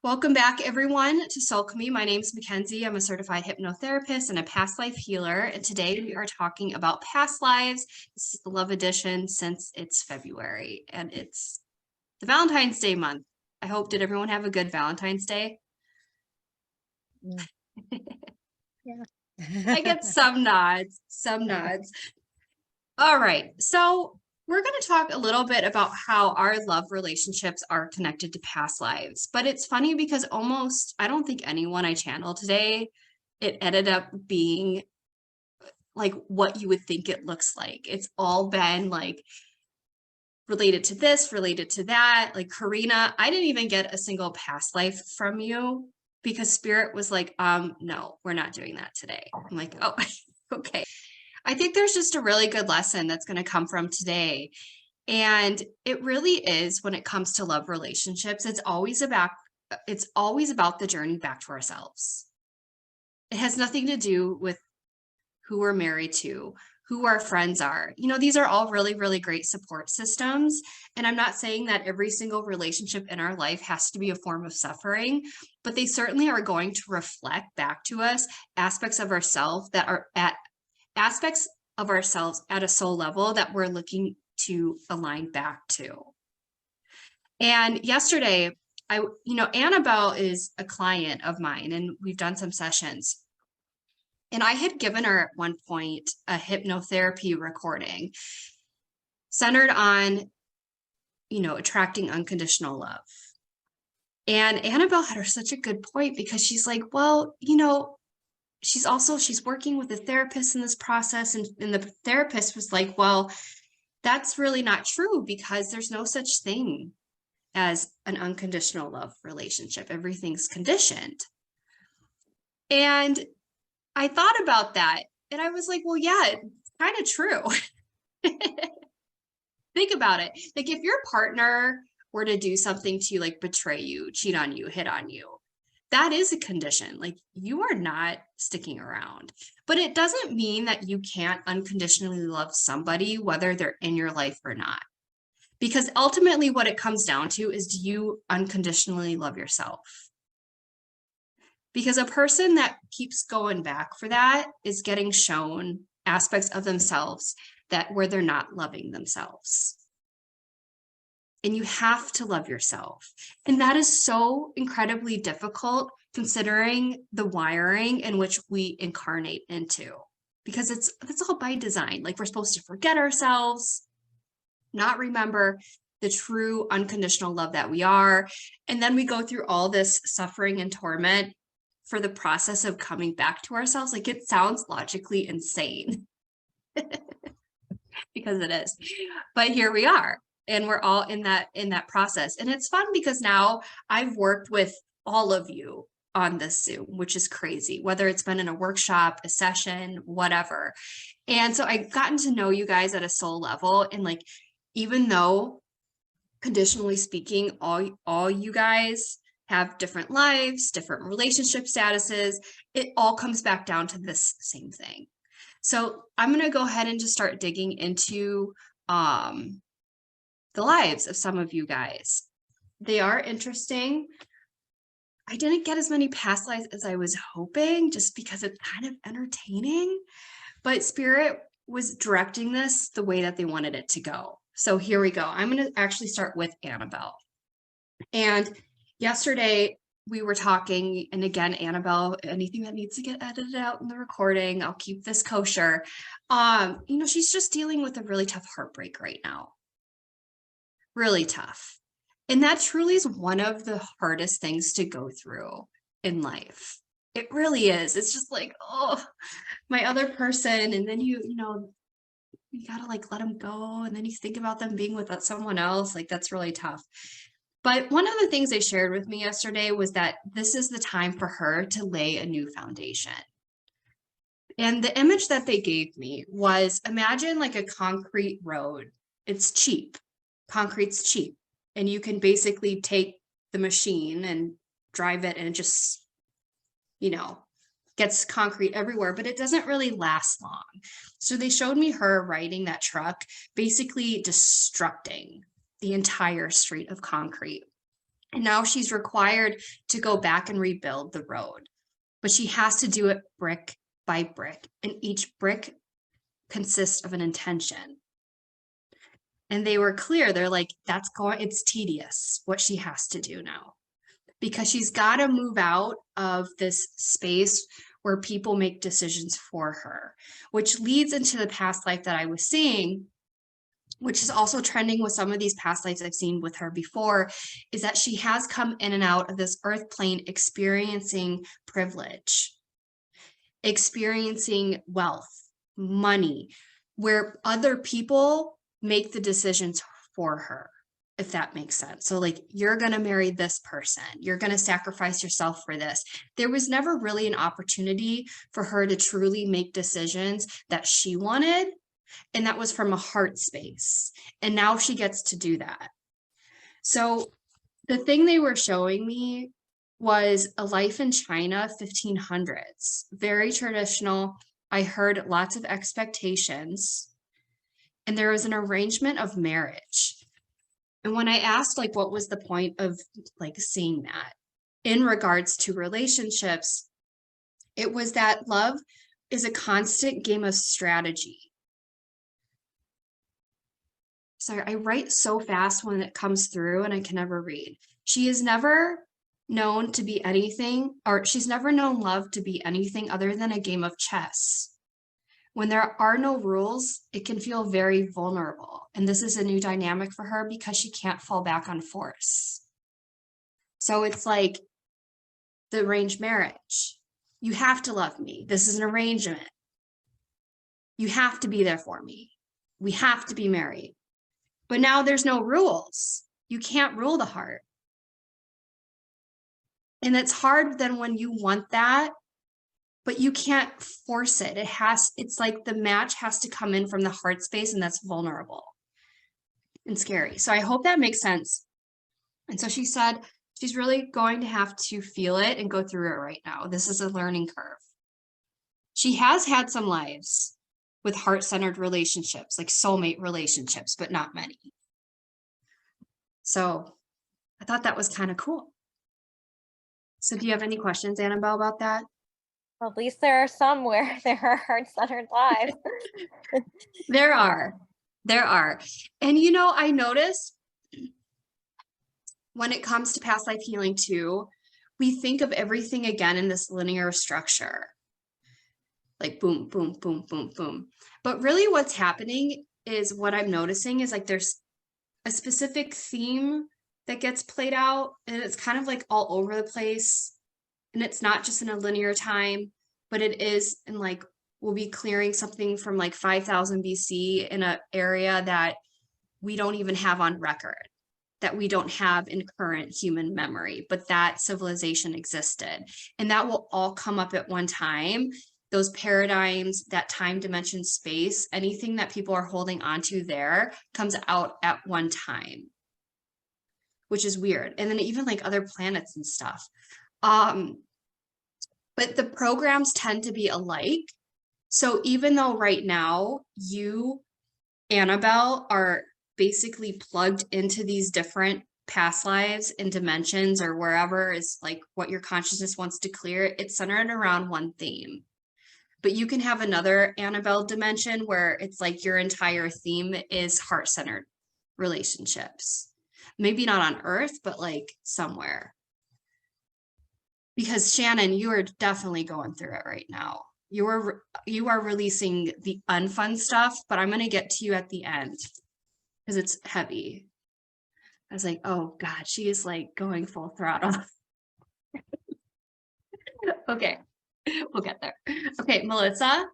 Welcome back, everyone, to Solchemy. My name is Mackenzie. I'm a certified hypnotherapist and a past life healer. And today we are talking about past lives. This is the Love Edition since it's February and it's the Valentine's Day month. I hope, did everyone have a good Valentine's Day? Yeah. I get some nods, All right, so we're going to talk a little bit about how our love relationships are connected to past lives. But it's funny because I don't think anyone I channeled today, it ended up being like what you would think it looks like. It's all been like related to this, related to that. Like Karina, I didn't even get a single past life from you because Spirit was like, no, we're not doing that today. I'm like, oh, okay. I think there's just a really good lesson that's going to come from today. And it really is, when it comes to love relationships, it's always about the journey back to ourselves. It has nothing to do with who we're married to, who our friends are. You know, these are all really, really great support systems. And I'm not saying that every single relationship in our life has to be a form of suffering, but they certainly are going to reflect back to us aspects of ourselves at a soul level that we're looking to align back to. And yesterday, Annabelle is a client of mine and we've done some sessions. And I had given her at one point a hypnotherapy recording centered on, attracting unconditional love. And Annabelle had such a good point because she's like, well, she's working with a therapist in this process. And the therapist was like, well, that's really not true because there's no such thing as an unconditional love relationship. Everything's conditioned. And I thought about that and I was like, well, yeah, it's kind of true. Think about it. Like if your partner were to do something to you, like betray you, cheat on you, hit on you, that is a condition. Like you are not sticking around, but it doesn't mean that you can't unconditionally love somebody, whether they're in your life or not. Because ultimately what it comes down to is, do you unconditionally love yourself? Because a person that keeps going back for that is getting shown aspects of themselves where they're not loving themselves. And you have to love yourself. And that is so incredibly difficult considering the wiring in which we incarnate into, because that's all by design. Like we're supposed to forget ourselves, not remember the true unconditional love that we are. And then we go through all this suffering and torment for the process of coming back to ourselves. Like it sounds logically insane because it is, but here we are. And we're all in that process. And it's fun because now I've worked with all of you on this Zoom, which is crazy, whether it's been in a workshop, a session, whatever. And so I've gotten to know you guys at a soul level. And like, even though conditionally speaking, all you guys have different lives, different relationship statuses, it all comes back down to this same thing. So I'm going to go ahead and just start digging into the lives of some of you guys. They are interesting. I didn't get as many past lives as I was hoping, just because it's kind of entertaining, but Spirit was directing this the way that they wanted it to go. So here we go. I'm going to actually start with Annabelle. And yesterday we were talking, and again, Annabelle, anything that needs to get edited out in the recording, I'll keep this kosher. She's just dealing with a really tough heartbreak right now. Really tough. And that truly is one of the hardest things to go through in life. It really is. It's just like, oh, my other person. And then you gotta like let them go. And then you think about them being with someone else. Like that's really tough. But one of the things they shared with me yesterday was that this is the time for her to lay a new foundation. And the image that they gave me was, imagine like a concrete road. It's cheap. Concrete's cheap. And you can basically take the machine and drive it and it just, gets concrete everywhere, but it doesn't really last long. So they showed me her riding that truck, basically destructing the entire street of concrete. And now she's required to go back and rebuild the road, but she has to do it brick by brick, and each brick consists of an intention. And they were clear. They're like, it's tedious what she has to do now, because she's got to move out of this space where people make decisions for her, which leads into the past life that I was seeing, which is also trending with some of these past lives I've seen with her before, is that she has come in and out of this earth plane experiencing privilege, experiencing wealth, money, where other people make the decisions for her, if that makes sense. So like, you're going to marry this person, you're going to sacrifice yourself for this. There was never really an opportunity for her to truly make decisions that she wanted. And that was from a heart space. And now she gets to do that. So the thing they were showing me was a life in China, 1500s, very traditional. I heard lots of expectations, and there was an arrangement of marriage. And when I asked, like, what was the point of like seeing that in regards to relationships, it was that love is a constant game of strategy. Sorry, I write so fast when it comes through and I can never read. She is never known to be anything, or she's never known love to be anything other than a game of chess. When there are no rules, it can feel very vulnerable. And this is a new dynamic for her because she can't fall back on force. So it's like the arranged marriage. You have to love me. This is an arrangement. You have to be there for me. We have to be married. But now there's no rules. You can't rule the heart. And it's hard then when you want that, but you can't force it. It's like the match has to come in from the heart space, and that's vulnerable and scary. So I hope that makes sense. And so she said she's really going to have to feel it and go through it right now. This is a learning curve. She has had some lives with heart-centered relationships, like soulmate relationships, but not many. So I thought that was kind of cool. So do you have any questions, Annabelle, about that? Well, at least there are some where there are heart-centered lives. There are. And I noticed when it comes to past life healing too, we think of everything again in this linear structure. Like boom, boom, boom, boom, boom. But really what's happening is, what I'm noticing is like there's a specific theme that gets played out, and it's kind of like all over the place. And it's not just in a linear time, but it is in like, we'll be clearing something from like 5,000 BC in an area that we don't even have on record, that we don't have in current human memory, but that civilization existed. And that will all come up at one time. Those paradigms, that time, dimension, space, anything that people are holding onto there comes out at one time, which is weird. And then even like other planets and stuff. But the programs tend to be alike. So even though right now you, Annabelle, are basically plugged into these different past lives and dimensions, or wherever is like what your consciousness wants to clear, it's centered around one theme. But you can have another Annabelle dimension where it's like your entire theme is heart-centered relationships. Maybe not on Earth, but like somewhere. Because Shannon, you are definitely going through it right now. You are releasing the unfun stuff, but I'm going to get to you at the end because it's heavy. I was like, oh God, she is like going full throttle. Okay, we'll get there. Okay, Melissa.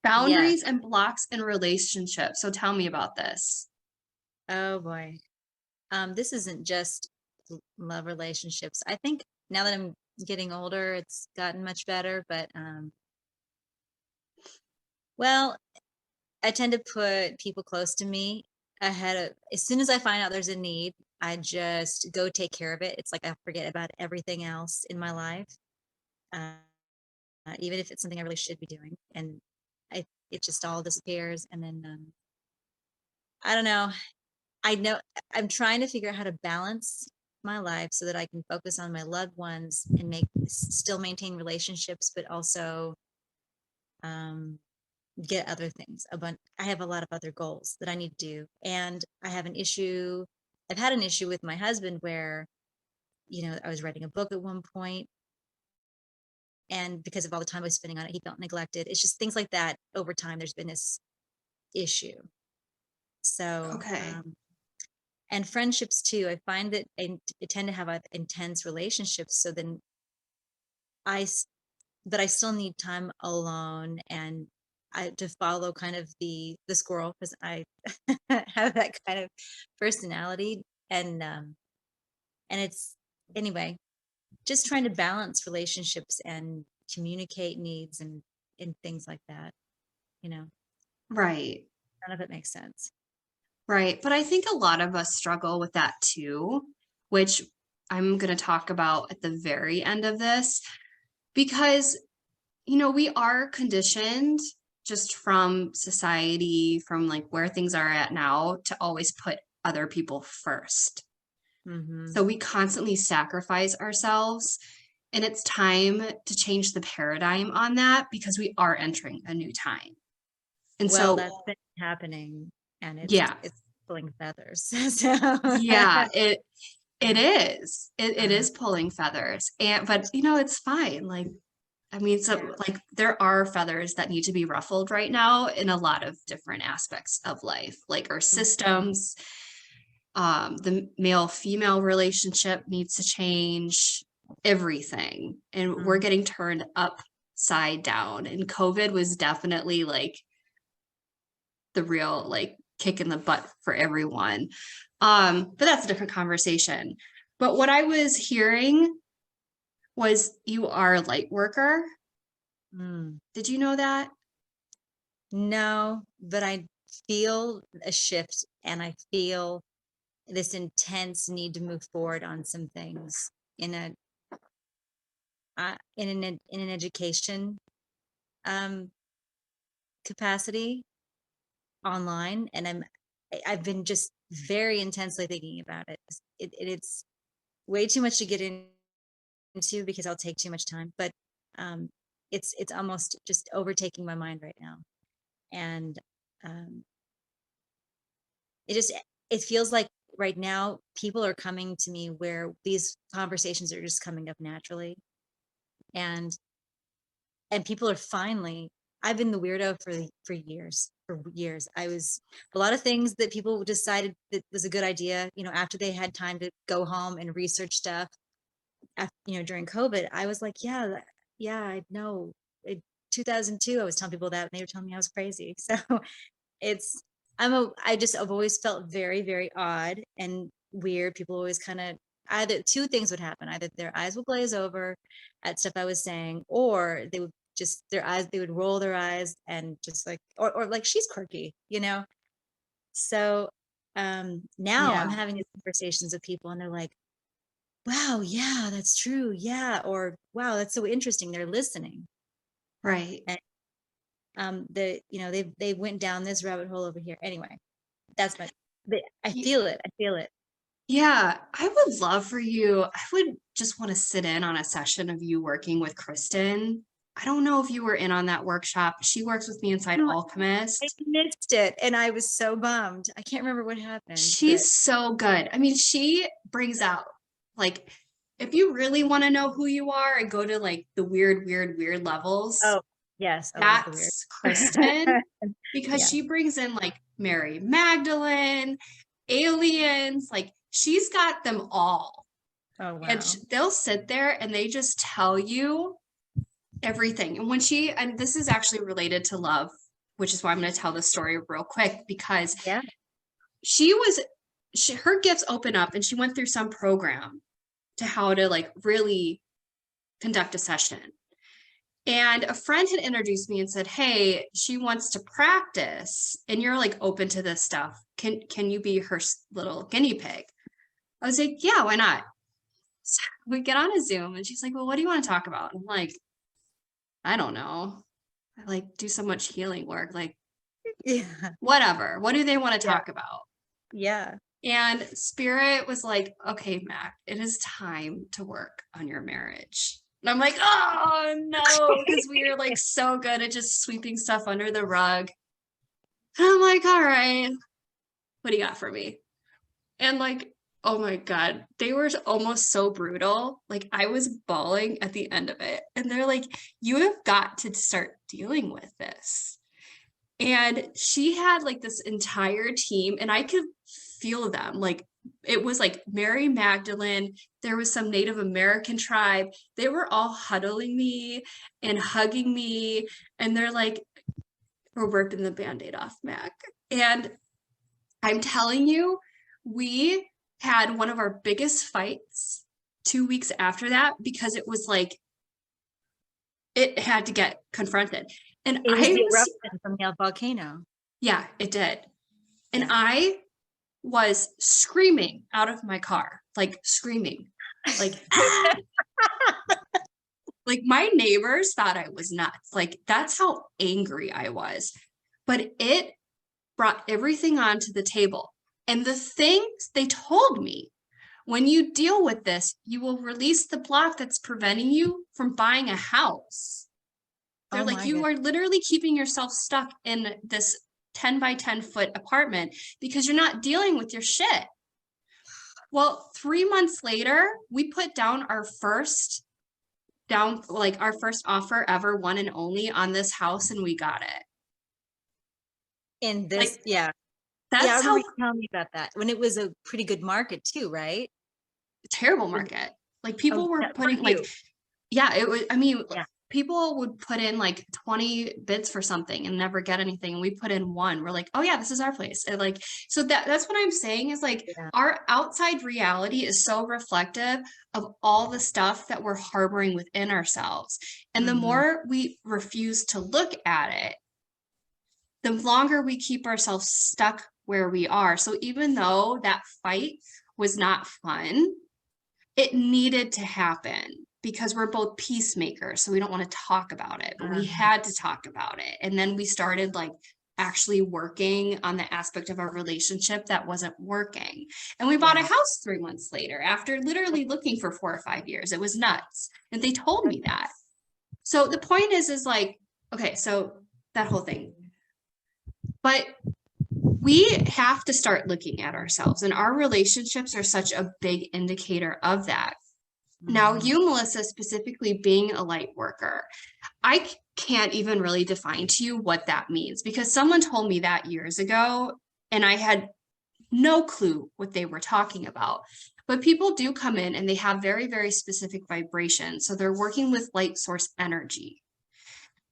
Boundaries and blocks in relationships. So tell me about this. Oh boy. This isn't just love relationships. I think now that I'm getting older, it's gotten much better, but well, I tend to put people close to me ahead of, as soon as I find out there's a need, I just go take care of it. It's like I forget about everything else in my life, even if it's something I really should be doing, and it just all disappears. And then I don't know. I know I'm trying to figure out how to balance my life so that I can focus on my loved ones and still maintain relationships, but also um, get other things. I have a lot of other goals that I need to do, and I have an issue. I've had an issue with my husband where, I was writing a book at one point, and because of all the time I was spending on it, he felt neglected. It's just things like that. Over time, there's been this issue. So, Okay. and friendships too. I find that I tend to have intense relationships. So then but I still need time alone and to follow kind of the squirrel, because I have that kind of personality, and it's anyway, just trying to balance relationships and communicate needs and things like that. You know, Right. none of it makes sense. Right. But I think a lot of us struggle with that too, which I'm going to talk about at the very end of this, because, we are conditioned just from society, from like where things are at now, to always put other people first. Hmm. So we constantly sacrifice ourselves. And it's time to change the paradigm on that because we are entering a new time. And Well, so, that's been happening, and it's yeah, it's pulling feathers. So, yeah, it is. It uh, is pulling feathers. But it's fine. Like, I mean, yeah. so like there are feathers that need to be ruffled right now in a lot of different aspects of life, like our systems, the male female relationship needs to change, everything. And we're Mhm. getting turned upside down. And COVID was definitely like the real like kick in the butt for everyone. But that's a different conversation. But what I was hearing was you are a light worker. Mm. Did you know that? No, but I feel a shift, and I feel this intense need to move forward on some things in a in an education um capacity online, and I've been just very intensely thinking about it. It's way too much to get into because I'll take too much time, but um it's almost just overtaking my mind right now. And um it just it feels like right now people are coming to me where these conversations are just coming up naturally, and people are finally. I've been the weirdo for years. I was a lot of things that people decided that was a good idea, after they had time to go home and research stuff, during COVID. I was like, yeah, yeah, I know. In 2002 I was telling people that, and they were telling me I was crazy. So it's I've always felt very, very odd and weird. People always kind of, either two things would happen: either their eyes would glaze over at stuff I was saying, or they would roll their eyes and just like, or like, she's quirky. So now I'm Yeah, having these conversations with people, and they're like, wow, yeah, that's true, yeah, or wow, that's so interesting. They're listening. right. And they went down this rabbit hole over here. Anyway, that's my I Y- feel it. I feel it. Yeah, I would love for you. I would just want to sit in on a session of you working with Kristen. I don't know if you were in on that workshop. She works with me inside No, I Alchemist. missed it, and I was so bummed. I can't remember what happened, but She's so good. I mean, she brings out like if you really want to know who you are and go to like the weird, weird, weird levels, oh, yes, I love the weird. that's Kristen because Yeah. she brings in like Mary Magdalene, aliens, like she's got them all. Oh, And wow. they'll sit there and they just tell you everything. And and this is actually related to love, which is why I'm going to tell this story real quick because Yeah. she was her gifts open up and she went through some program to how to like really conduct a session. And a friend had introduced me and said, "Hey, she wants to practice and you're like open to this stuff. Can you be her little guinea pig?" I was like, "Yeah, why not?" So we get on a Zoom and she's like, "Well, what do you want to talk about?" I'm like, "I don't know. I like do so much healing work. Like, Yeah. whatever. What do they want to Yeah. talk about?" Yeah. And Spirit was like, okay, Mac, it is time to work on your marriage. And I'm like, oh no, because we were like so good at just sweeping stuff under the rug. And I'm like, all right, what do you got for me? And like, oh my God, they were almost so brutal. Like I was bawling at the end of it. And they're like, you have got to start dealing with this. And she had like this entire team, and I could feel them. Like it was like Mary Magdalene, there was some Native American tribe. They were all huddling me and hugging me. And they're like, we're ripping the band-aid off, Mac. And I'm telling you, we had one of our biggest fights 2 weeks after that because it was like it had to get confronted. And It was I the was, eruption from the volcano. yeah, it did. And Yeah. I was screaming out of my car, like screaming, like, ah! Like my neighbors thought I was nuts. Like that's how angry I was. But it brought everything onto the table. And the things they told me, when you deal with this, you will release the block that's preventing you from buying a house. They're Oh like, my you God. are literally keeping yourself stuck in this 10 by 10 foot apartment because you're not dealing with your shit. Well, 3 months later, we put down our first offer ever, one and only on this house, and we got it. In this, Like, yeah. that's Yeah, I how remember you telling me about that when it was a pretty good market too, right? terrible market. Like people were For putting you. like, yeah, it was, I mean, Yeah. people would put in like 20 bids for something and never get anything. And we put in one. We're like, oh yeah, this is our place. And like, so that's what I'm saying is like Yeah. our outside reality is so reflective of all the stuff that we're harboring within ourselves. And the Mhm. more we refuse to look at it, the longer we keep ourselves stuck where we are. So even though that fight was not fun, it needed to happen because we're both peacemakers. So we don't want to talk about it, but we had to talk about it. And then we started like actually working on the aspect of our relationship that wasn't working. And we bought a Yeah. house 3 months later after literally looking for 4 or 5 years. It was nuts. And they told me that. So the point is like, okay, so that whole thing. But we have to start looking at ourselves, and our relationships are such a big indicator of that. Now, Mhm. you, Melissa, specifically being a light worker, I can't even really define to you what that means because someone told me that years ago and I had no clue what they were talking about. But people do come in and they have very, very specific vibrations. So they're working with light source energy.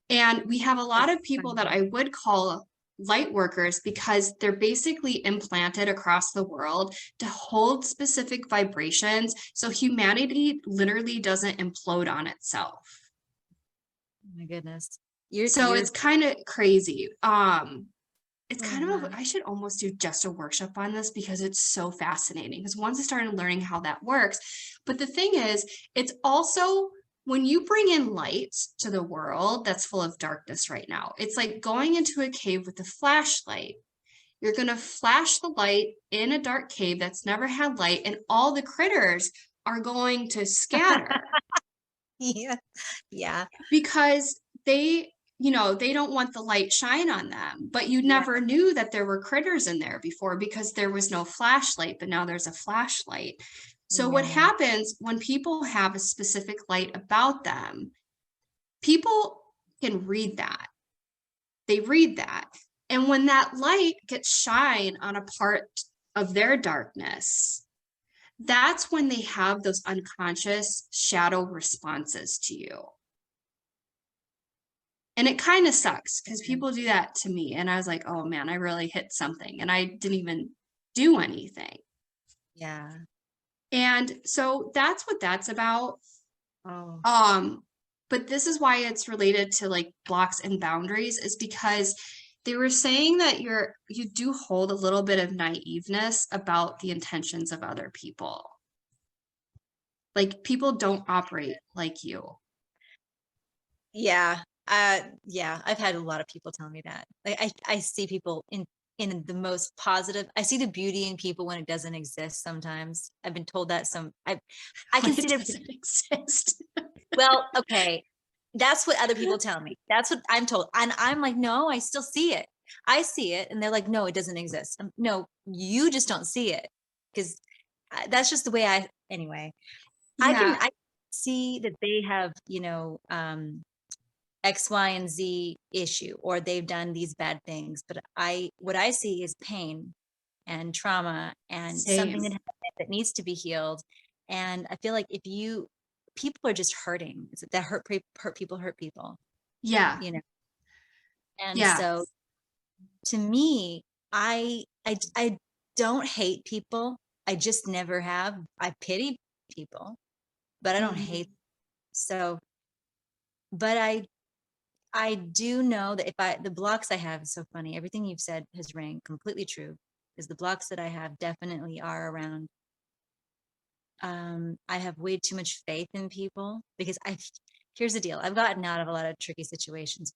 And we have a lot of people that I would call light workers because they're basically implanted across the world to hold specific vibrations so humanity literally doesn't implode on itself. Oh my goodness. So it's kind of crazy. It's Oh, kind of wow. I should almost do just a workshop on this because it's so fascinating. Because once I started learning how that works, but the thing is, it's also when you bring in light to the world that's full of darkness right now, it's like going into a cave with a flashlight. You're going to flash the light in a dark cave that's never had light, and all the critters are going to scatter Yeah. Yeah. because they don't want the light shine on them. But you Yeah. never knew that there were critters in there before because there was no flashlight, but now there's a flashlight. So what Yeah. happens when people have a specific light about them, people can read that. They read that. And when that light gets shine on a part of their darkness, that's when they have those unconscious shadow responses to you. And it kind of sucks because people do that to me. And I was like, oh man, I really hit something. And I didn't even do anything. Yeah. And so that's what that's about. Oh. But this is why it's related to like blocks and boundaries, is because they were saying that you do hold a little bit of naiveness about the intentions of other people. Like people don't operate like you. Yeah. Yeah. I've had a lot of people tell me that. Like I see people in the most positive. I see the beauty in people when it doesn't exist sometimes. I've been told that I When can see it their, doesn't exist. well, okay. That's what other people tell me. That's what I'm told. And I'm like, no, I still see it. I see it. And they're like, no, it doesn't exist. No, you just don't see it. Because that's just the way anyway, Yeah. I see that they have, X, Y, and Z issue, or they've done these bad things. But what I see is pain and trauma and something Same. that needs to be healed. And I feel like people are just hurting. That hurt people hurt people, Yeah. And Yeah. so to me, I don't hate people. I just never have. I pity people, but I don't Mhm. hate. So, but I do know that the blocks I have is so funny. Everything you've said has rang completely true, because the blocks that I have definitely are around. I have way too much faith in people, because here's the deal. I've gotten out of a lot of tricky situations.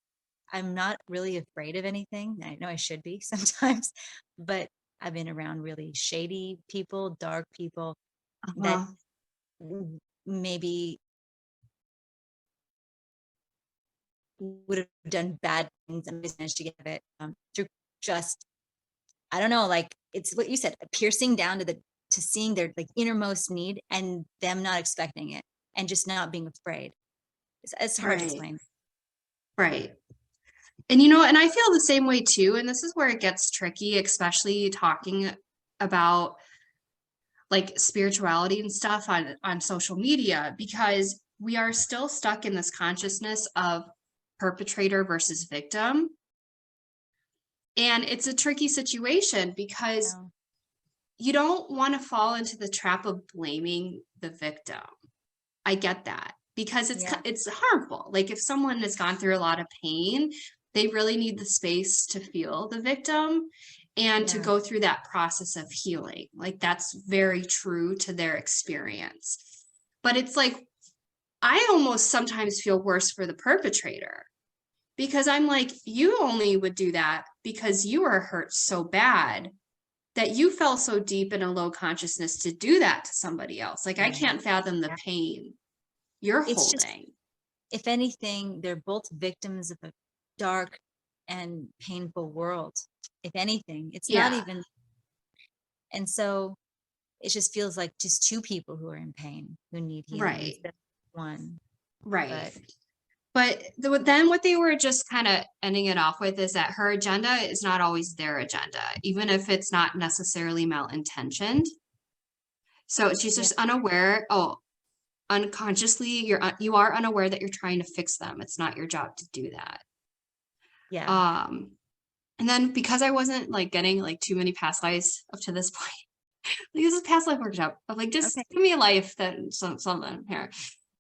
I'm not really afraid of anything. I know I should be sometimes, but I've been around really shady people, dark people that Uh-huh. maybe would have done bad things and managed to get it through just, I don't know, like it's what you said, piercing down to seeing their like innermost need and them not expecting it and just not being afraid. It's hard to Right. explain. Right. And I feel the same way too. And this is where it gets tricky, especially talking about like spirituality and stuff on social media, because we are still stuck in this consciousness of perpetrator versus victim. And it's a tricky situation because So, you don't want to fall into the trap of blaming the victim. I get that, because yeah, it's harmful. Like if someone has gone through a lot of pain, they really need the space to feel the victim and to yeah, go through that process of healing. Like that's very true to their experience. But it's like I almost sometimes feel worse for the perpetrator, because I'm like, you only would do that because you were hurt so bad that you fell so deep in a low consciousness to do that to somebody else. Like I yeah, can't fathom the yeah. pain you're It's just, holding. if anything, they're both victims of a dark and painful world. If anything, it's not Yeah, even, and so it just feels like just two people who are in pain who need healing right, instead of one. right. But But then what they were just kind of ending it off with is that her agenda is not always their agenda, even if it's not necessarily malintentioned. So she's yeah, just unaware. Oh, unconsciously, you are unaware that you're trying to fix them. It's not your job to do that. yeah, Um, and then because I wasn't like getting like too many past lives up to this point, like this is past life workshop. I'm like, just okay. give me a life that something here.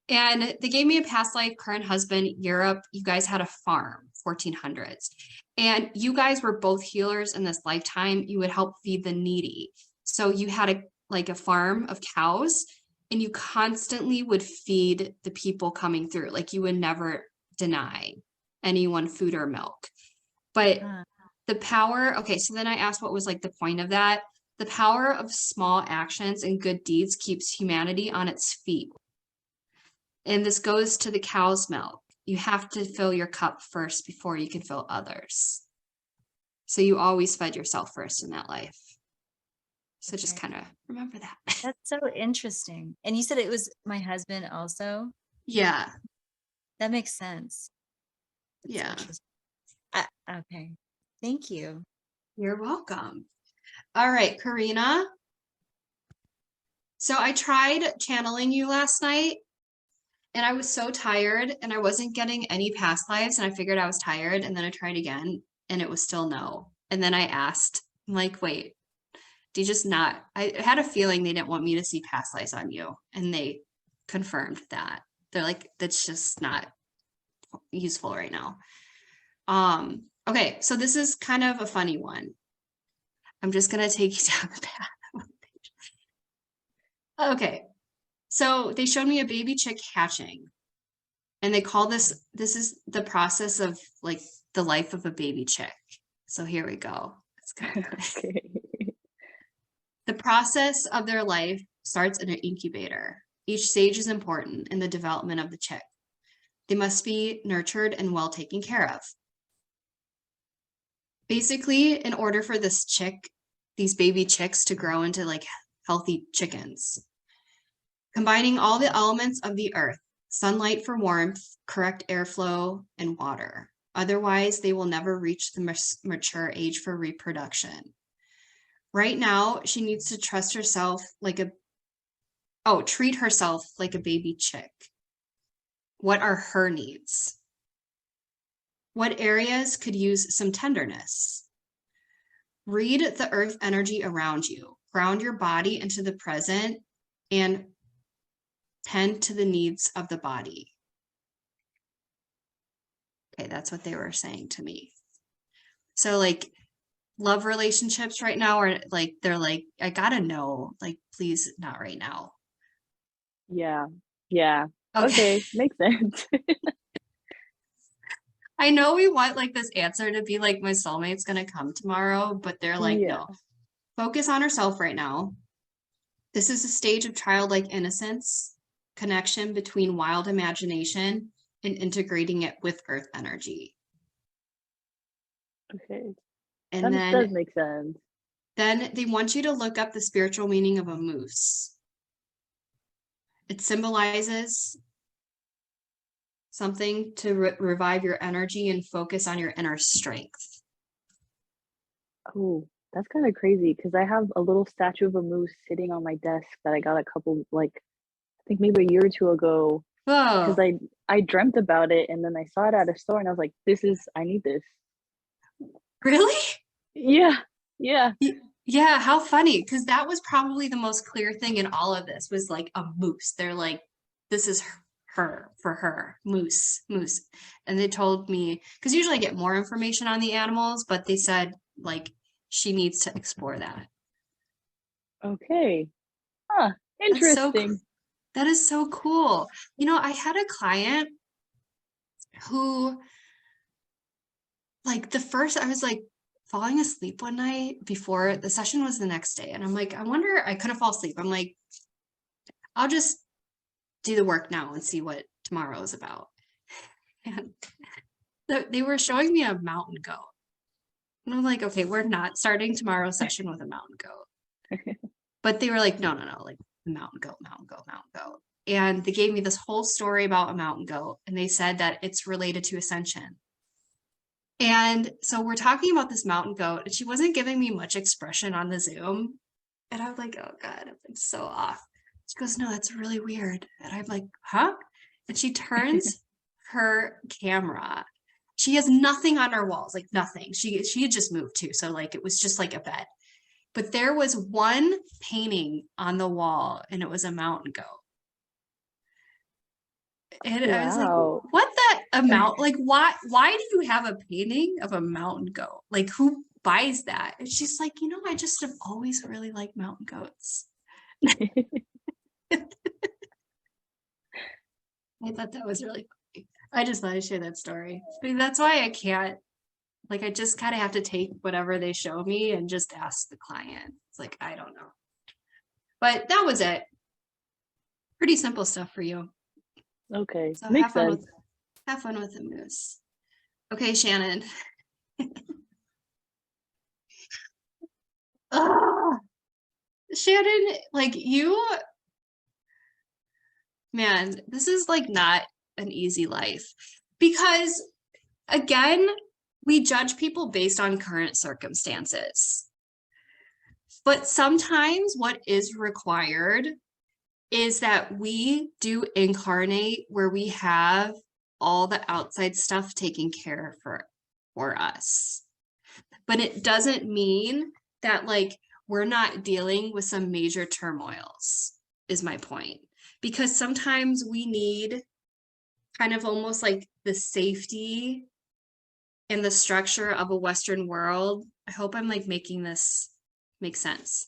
And they gave me a past life, current husband, Europe. You guys had a farm, 1400s. And you guys were both healers in this lifetime. You would help feed the needy. So you had a farm of cows, and you constantly would feed the people coming through. Like you would never deny anyone food or milk. But Uh, the power, okay, so then I asked what was like the point of that. The power of small actions and good deeds keeps humanity on its feet. And this goes to the cow's milk. You have to fill your cup first before you can fill others. So you always fed yourself first in that life. So just okay. kind of remember that. That's so interesting. And you said it was my husband also. Yeah. That makes sense. That's Yeah. interesting. Okay. Thank you. You're welcome. All right, Karina. So I tried channeling you last night, and I was so tired and I wasn't getting any past lives, and I figured I was tired, and then I tried again and it was still no. And then I asked, I'm like, wait, do you just not, I had a feeling they didn't want me to see past lives on you, and they confirmed that. They're like, that's just not useful right now. Okay, so this is kind of a funny one. I'm just gonna take you down the path. Okay, so they showed me a baby chick hatching, and they call this is the process of like the life of a baby chick. So here we go. It's good. Okay. The process of their life starts in an incubator. Each stage is important in the development of the chick. They must be nurtured and well taken care of. Basically, in order for these baby chicks to grow into like healthy chickens, combining all the elements of the earth, sunlight for warmth, correct airflow, and water. Otherwise, they will never reach the mature age for reproduction. Right now, she needs to treat herself like a baby chick. What are her needs? What areas could use some tenderness? Read the earth energy around you. Ground your body into the present and tend to the needs of the body. Okay, that's what they were saying to me. So like love relationships right now are like, they're like, I gotta know, like, please not right now. Yeah. Yeah. Okay. Okay. Makes sense. I know we want like this answer to be like, my soulmate's gonna come tomorrow, but they're like, Yeah. no, focus on herself right now. This is a stage of childlike innocence, connection between wild imagination and integrating it with earth energy. Okay. And That does make sense. then they want you to look up the spiritual meaning of a moose. It symbolizes something to revive your energy and focus on your inner strength. Oh, that's kind of crazy because I have a little statue of a moose sitting on my desk that I got a couple, like, I think maybe a year or two ago because Whoa, I dreamt about it and then I saw it at a store and I was like, I need this. really? Yeah. Yeah. Yeah, how funny, because that was probably the most clear thing in all of this was like a moose. They're like, this is her, for her, moose. And they told me, because usually I get more information on the animals, but they said like she needs to explore that. Okay. Huh. That's so Interesting. that is so cool. You know, I had a client who like I was like falling asleep one night before the session was the next day. And I'm like, I couldn't fall asleep. I'm like, I'll just do the work now and see what tomorrow is about. And they were showing me a mountain goat. And I'm like, okay, we're not starting tomorrow's session with a mountain goat. But they were like, no, like mountain goat. And they gave me this whole story about a mountain goat. And they said that it's related to ascension. And so we're talking about this mountain goat, and she wasn't giving me much expression on the Zoom. And I was like, oh God, I'm so off. She goes, no, that's really weird. And I'm like, huh? And she turns her camera. She has nothing on her walls, like nothing. She had just moved too. So like it was just like a bed. But there was one painting on the wall, and it was a mountain goat. And I was like, Wow. what that amount? Like, why do you have a painting of a mountain goat? Like, who buys that? And she's like, I just have always really liked mountain goats. I thought that was really funny. I just thought I'd share that story. I mean, that's why I can't, like, I just kind of have to take whatever they show me and just ask the client. It's like, I don't know. But that was it. Pretty simple stuff for you. Okay. So Makes sense. have fun with the moose. Okay, Shannon. Shannon, like man, this is like not an easy life because again, we judge people based on current circumstances. But sometimes what is required is that we do incarnate where we have all the outside stuff taken care for us. But it doesn't mean that like we're not dealing with some major turmoils, is my point. Because sometimes we need kind of almost like the safety and the structure of a Western world. I hope I'm like making this make sense.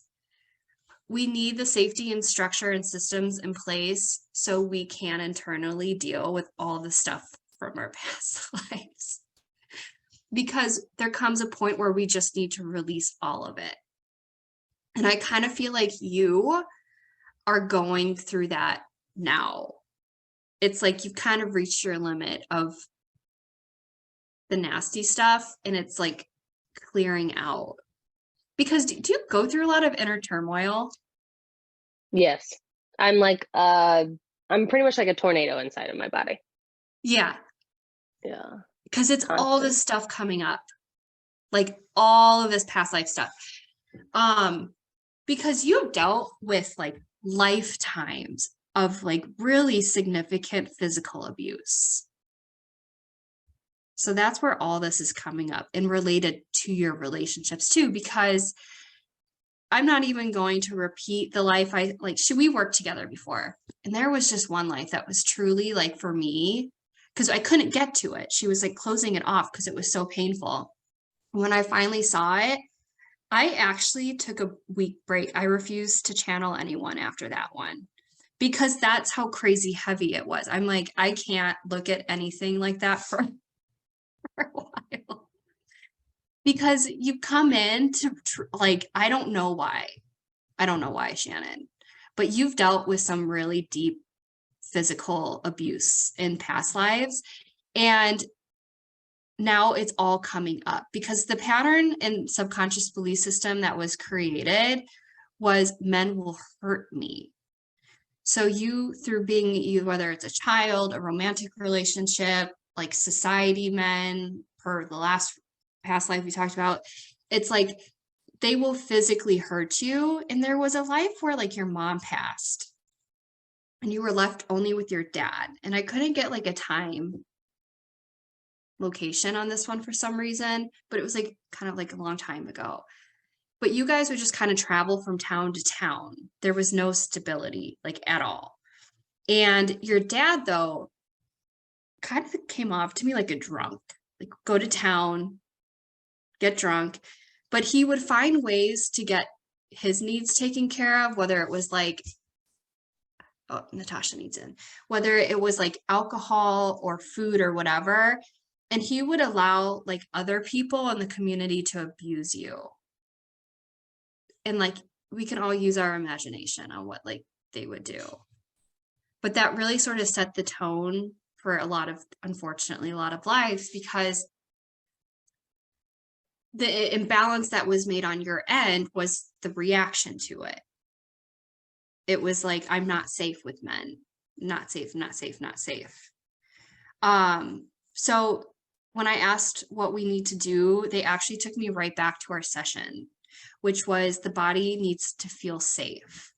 We need the safety and structure and systems in place so we can internally deal with all the stuff from our past lives. because there comes a point where we just need to release all of it. And I kind of feel like you are going through that now. It's like you've kind of reached your limit of the nasty stuff, and it's like clearing out. Because do you go through a lot of inner turmoil? Yes. I'm like, I'm pretty much like a tornado inside of my body. Yeah. Yeah. Because it's all Constant. this stuff coming up. Like all of this past life stuff. Because you've dealt with like lifetimes of like really significant physical abuse. So that's where all this is coming up and related to your relationships too, because I'm not even going to repeat the life we worked together before. And there was just one life that was truly like for me, because I couldn't get to it. She was like closing it off because it was so painful. When I finally saw it, I actually took a week break. I refused to channel anyone after that one because that's how crazy heavy it was. I'm like, I can't look at anything like that for a while. Because you come in to like, I don't know why, Shannon, but you've dealt with some really deep physical abuse in past lives. And now it's all coming up because the pattern and subconscious belief system that was created was men will hurt me. So you, through being whether it's a child, a romantic relationship, like society men, per the last past life we talked about, it's like they will physically hurt you. And there was a life where like your mom passed and you were left only with your dad. And I couldn't get like a time location on this one for some reason, but it was like kind of like a long time ago. But you guys would just kind of travel from town to town. There was no stability like at all. And your dad though kind of came off to me like a drunk, like go to town, get drunk, but he would find ways to get his needs taken care of, whether it was like, oh, Natasha needs in, whether it was like alcohol or food or whatever. And he would allow like other people in the community to abuse you. And like, we can all use our imagination on what like they would do. But that really sort of set the tone for unfortunately, a lot of lives, because the imbalance that was made on your end was the reaction to it. It was like, I'm not safe with men, not safe, not safe, not safe. So when I asked what we need to do, they actually took me right back to our session, which was the body needs to feel safe.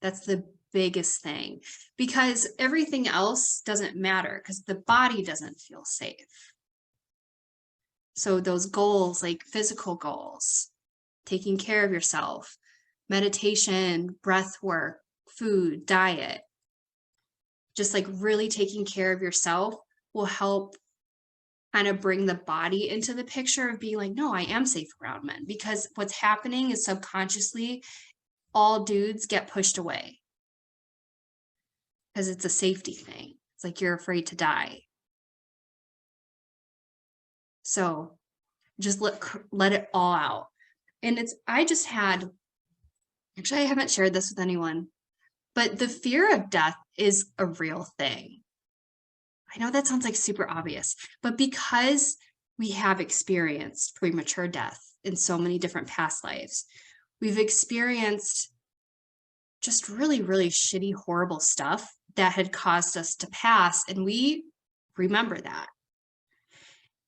That's the biggest thing, because everything else doesn't matter because the body doesn't feel safe. So those goals, like physical goals, taking care of yourself, meditation, breath work, food, diet, just like really taking care of yourself will help kind of bring the body into the picture of being like, no, I am safe around men. Because what's happening is subconsciously all dudes get pushed away because it's a safety thing. It's like you're afraid to die. So just let it all out. And I haven't shared this with anyone, but the fear of death is a real thing. I know that sounds like super obvious, but because we have experienced premature death in so many different past lives, we've experienced just really, really shitty, horrible stuff that had caused us to pass, and we remember that.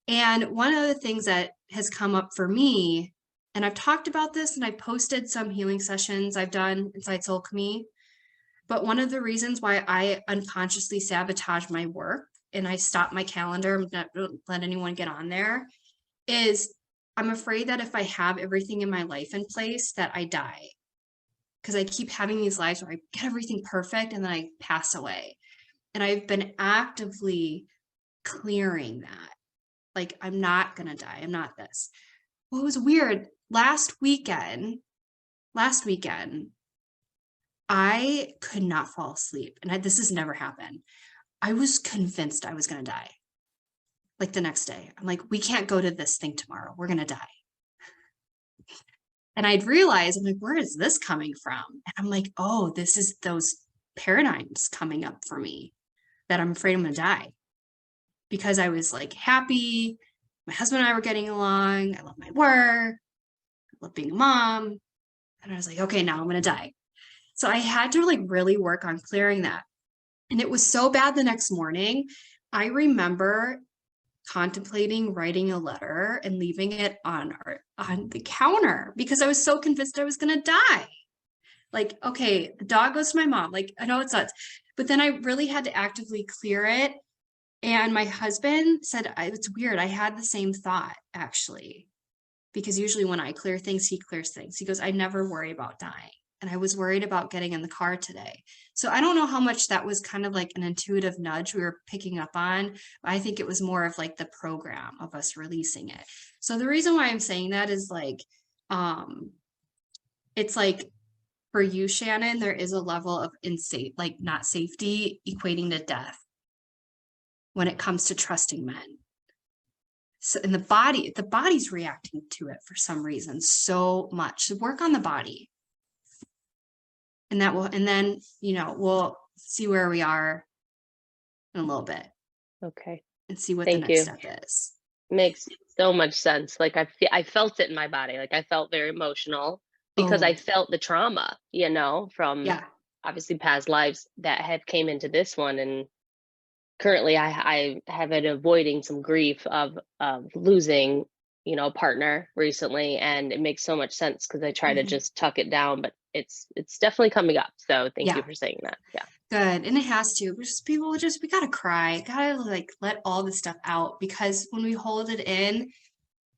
And one of the things that has come up for me, and I've talked about this and I posted some healing sessions I've done inside Sōlchemy, but one of the reasons why I unconsciously sabotage my work and I stop my calendar, I'm not let anyone get on there, is I'm afraid that if I have everything in my life in place that I die. Because I keep having these lives where I get everything perfect and then I pass away. And I've been actively clearing that. Like, I'm not gonna die, I'm not this. Well, it was weird. Last weekend, I could not fall asleep. And this has never happened. I was convinced I was going to die. like the next day. I'm like, we can't go to this thing tomorrow. We're going to die. And I'd realize, I'm like, where is this coming from? And I'm like, oh, this is those paradigms coming up for me that I'm afraid I'm going to die. Because I was like happy. My husband and I were getting along. I love my work. I love being a mom. And I was like, okay, now I'm going to die. So I had to like really work on clearing that. And it was so bad the next morning. I remember contemplating writing a letter and leaving it on the counter because I was so convinced I was going to die. Like, okay, the dog goes to my mom. Like, I know it's nuts, but then I really had to actively clear it. And my husband said, it's weird. I had the same thought actually, because usually when I clear things, he clears things. He goes, I never worry about dying. And I was worried about getting in the car today. So I don't know how much that was kind of like an intuitive nudge we were picking up on. I think it was more of like the program of us releasing it. So the reason why I'm saying that is like, it's like for you, Shannon, there is a level of like not safety equating to death when it comes to trusting men. So in the body's reacting to it for some reason so much. So work on the body. And that will, and then, we'll see where we are in a little bit. Okay. And see what Thank the next you. step is. Makes so much sense. Like I felt it in my body. Like I felt very emotional because I felt the trauma, from obviously past lives that have came into this one. And currently I have been avoiding some grief of losing, a partner recently. And it makes so much sense because I try to just tuck it down, but it's definitely coming up. So thank you for saying that. Yeah. Good. And it has to. We gotta cry. Gotta like let all this stuff out, because when we hold it in,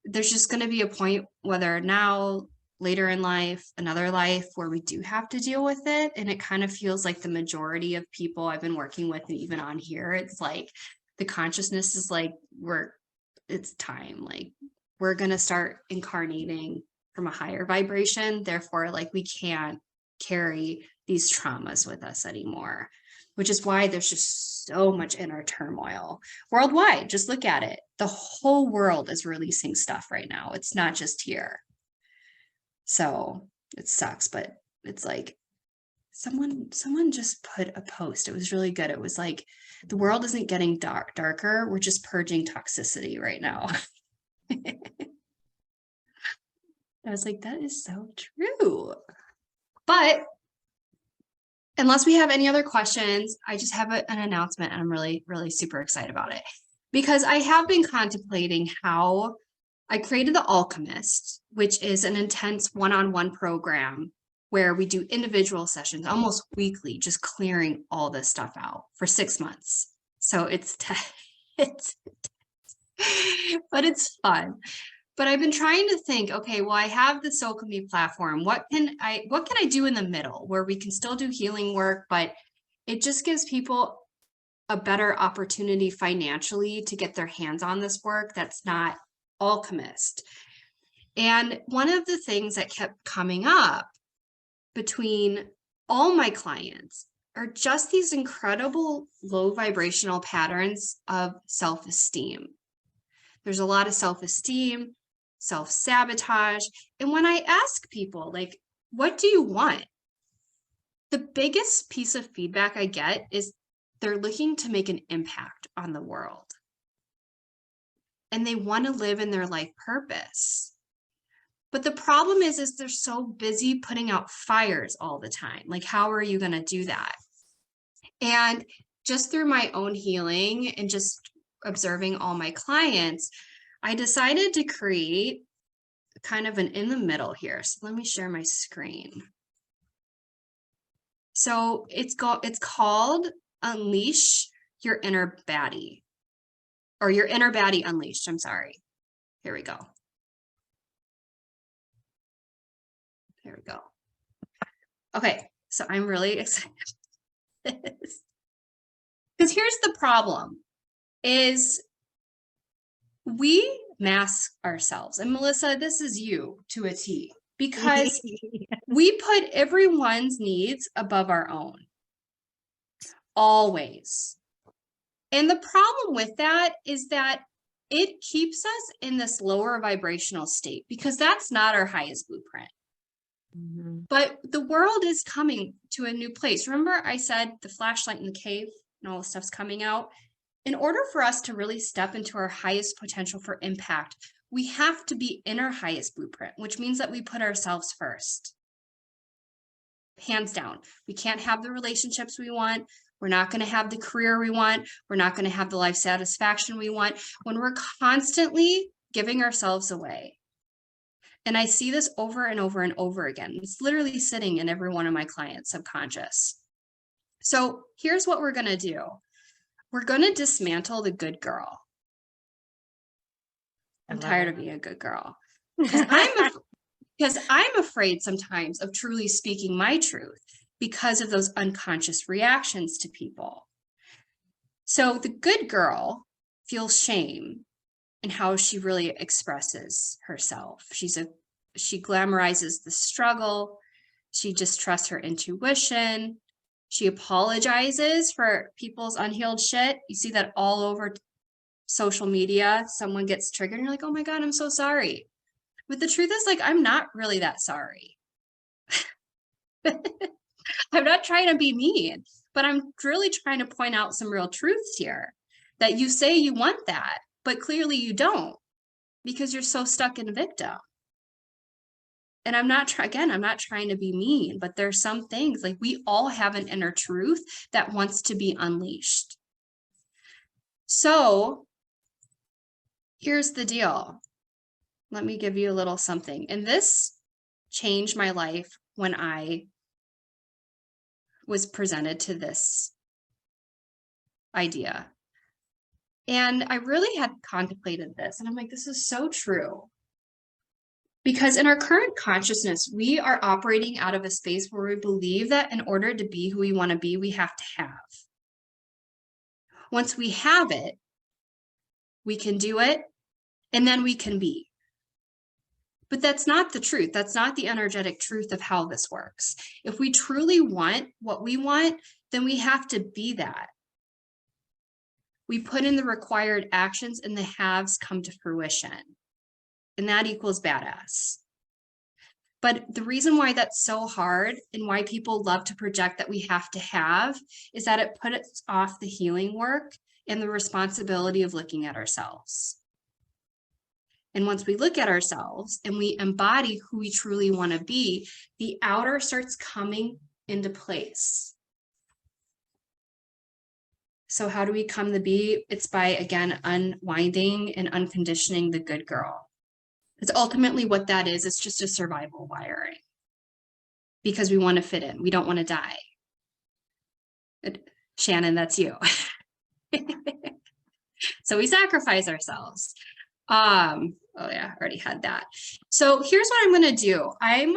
there's just gonna be a point, whether now, later in life, another life, where we do have to deal with it. And it kind of feels like the majority of people I've been working with, and even on here, it's like the consciousness is like, it's time. Like we're gonna start incarnating from a higher vibration. Therefore, like we can't carry these traumas with us anymore, which is why there's just so much inner turmoil worldwide. Just look at it. The whole world is releasing stuff right now. It's not just here. So it sucks, but it's like someone just put a post. It was really good. It was like, the world isn't getting darker. We're just purging toxicity right now. I was like, that is so true. But unless we have any other questions, I just have an announcement, and I'm really, really super excited about it, because I have been contemplating how I created the Alchemist, which is an intense one-on-one program where we do individual sessions almost weekly, just clearing all this stuff out for 6 months. So it's but it's fun. But I've been trying to think, okay, well, I have the Solchemy platform. What can I do in the middle where we can still do healing work, but it just gives people a better opportunity financially to get their hands on this work that's not Alchemist. And one of the things that kept coming up between all my clients are just these incredible low vibrational patterns of self-esteem. There's a lot of self-esteem, self-sabotage. And when I ask people, like, what do you want? The biggest piece of feedback I get is they're looking to make an impact on the world. And they want to live in their life purpose. But the problem is they're so busy putting out fires all the time. Like, how are you going to do that? And just through my own healing and just observing all my clients, I decided to create kind of an in the middle here. So let me share my screen. So it's called Unleash Your Inner Baddie, or Your Inner Baddie Unleashed. I'm sorry. Here we go. There we go. Okay, so I'm really excited because here's the problem is we mask ourselves. And Melissa, this is you to a T, because we put everyone's needs above our own. Always. And the problem with that is that it keeps us in this lower vibrational state because that's not our highest blueprint. But the world is coming to a new place. Remember I said the flashlight in the cave and all the stuff's coming out? In order for us to really step into our highest potential for impact, we have to be in our highest blueprint, which means that we put ourselves first. Hands down. We can't have the relationships we want. We're not going to have the career we want. We're not going to have the life satisfaction we want when we're constantly giving ourselves away. And I see this over and over and over again. It's literally sitting in every one of my clients' subconscious. So here's what we're going to do. We're going to dismantle the good girl. I'm tired of being a good girl. Because I'm afraid sometimes of truly speaking my truth because of those unconscious reactions to people. So the good girl feels shame in how she really expresses herself. She glamorizes the struggle. She distrusts her intuition. She apologizes for people's unhealed shit. You see that all over social media. Someone gets triggered and you're like, oh my God, I'm so sorry. But the truth is, like, I'm not really that sorry. I'm not trying to be mean, but I'm really trying to point out some real truths here that you say you want that, but clearly you don't because you're so stuck in victim. And I'm not trying to be mean, but there's some things like we all have an inner truth that wants to be unleashed. So here's the deal. Let me give you a little something. And this changed my life when I was presented to this idea. And I really had contemplated this. And I'm like, this is so true. Because in our current consciousness, we are operating out of a space where we believe that in order to be who we want to be, we have to have. Once we have it, we can do it, and then we can be. But that's not the truth. That's not the energetic truth of how this works. If we truly want what we want, then we have to be that. We put in the required actions and the haves come to fruition. And that equals badass. But the reason why that's so hard and why people love to project that we have to have is that it puts off the healing work and the responsibility of looking at ourselves. And once we look at ourselves and we embody who we truly want to be, the outer starts coming into place. So how do we come to be? It's by, again, unwinding and unconditioning the good girl. It's ultimately what that is. It's just a survival wiring because we want to fit in. We don't want to die. Shannon, that's you. So we sacrifice ourselves. Oh yeah, I already had that. So here's what I'm going to do. I'm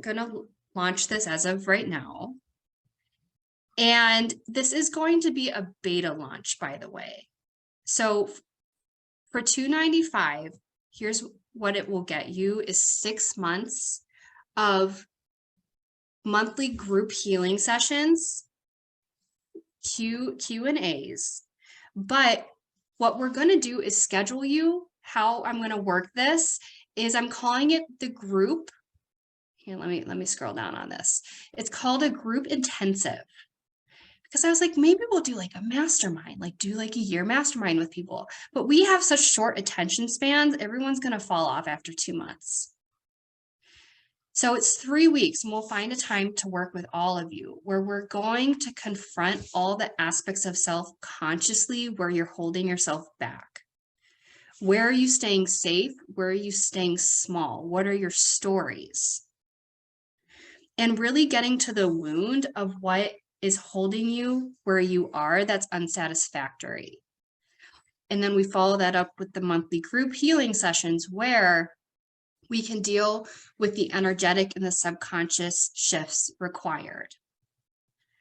going to launch this as of right now. And this is going to be a beta launch, by the way. So for $295, here's what it will get you is 6 months of monthly group healing sessions, Q&As. But what we're going to do is schedule you. How I'm going to work this is I'm calling it the group. Here, let me scroll down on this. It's called a group intensive. Because I was like, maybe we'll do like a mastermind, like do like a year mastermind with people. But we have such short attention spans, everyone's going to fall off after 2 months. So it's 3 weeks and we'll find a time to work with all of you where we're going to confront all the aspects of self consciously where you're holding yourself back. Where are you staying safe? Where are you staying small? What are your stories? And really getting to the wound of what is holding you where you are that's unsatisfactory. And then we follow that up with the monthly group healing sessions where we can deal with the energetic and the subconscious shifts required.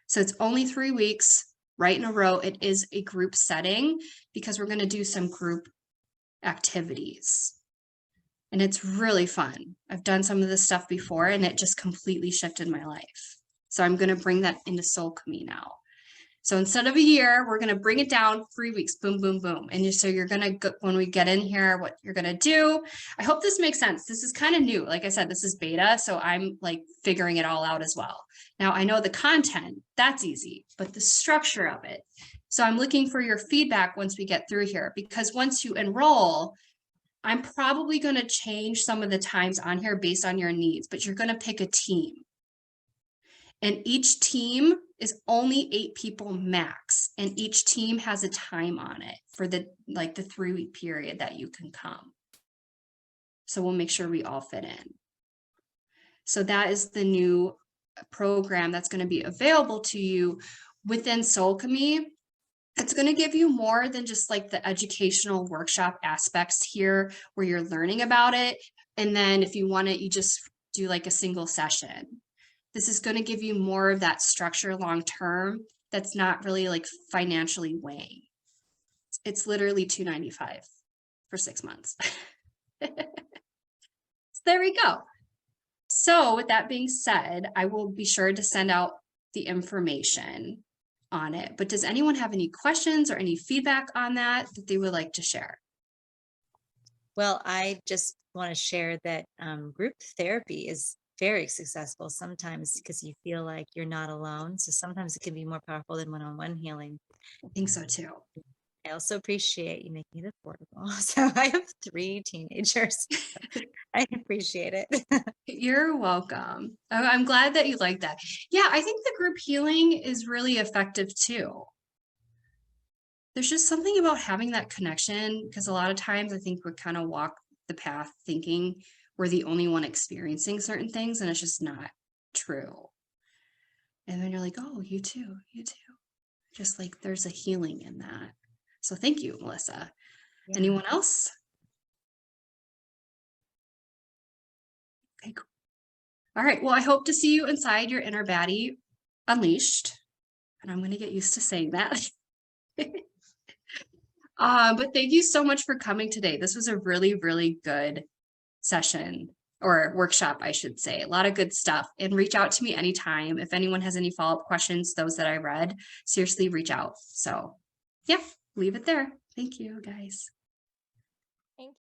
So it's only 3 weeks right in a row. It is a group setting because we're going to do some group activities. And it's really fun. I've done some of this stuff before and it just completely shifted my life. So I'm going to bring that into Solchemy now. So instead of a year, we're going to bring it down 3 weeks, boom, boom, boom. And so you're going to go, when we get in here, what you're going to do. I hope this makes sense. This is kind of new. Like I said, this is beta. So I'm like figuring it all out as well. Now I know the content, that's easy, but the structure of it. So I'm looking for your feedback once we get through here, because once you enroll, I'm probably going to change some of the times on here based on your needs, but you're going to pick a team. And each team is only 8 people max. And each team has a time on it for the 3-week period that you can come. So we'll make sure we all fit in. So that is the new program that's going to be available to you within Sōlchemy. It's going to give you more than just like the educational workshop aspects here where you're learning about it. And then if you want it, you just do like a single session. This is going to give you more of that structure long term that's not really like financially weighing. It's literally $295 for 6 months. So there we go. So with that being said, I will be sure to send out the information on it. But does anyone have any questions or any feedback on that they would like to share? Well, I just want to share that group therapy is very successful sometimes because you feel like you're not alone. So sometimes it can be more powerful than one-on-one healing. I think so too. I also appreciate you making it affordable. So I have 3 teenagers. I appreciate it. You're welcome. I'm glad that you like that. Yeah, I think the group healing is really effective too. There's just something about having that connection, because a lot of times I think we kind of walk the path thinking we're the only one experiencing certain things, and it's just not true. And then you're like, oh, you too, you too. Just like there's a healing in that. So thank you, Melissa. Yeah. Anyone else? Okay, cool. All right, well, I hope to see you inside your inner baddie unleashed. And I'm going to get used to saying that. But thank you so much for coming today. This was a really, really good session, or workshop, I should say. A lot of good stuff. And reach out to me anytime. If anyone has any follow-up questions, those that I read, seriously reach out. So yeah, leave it there. Thank you, guys.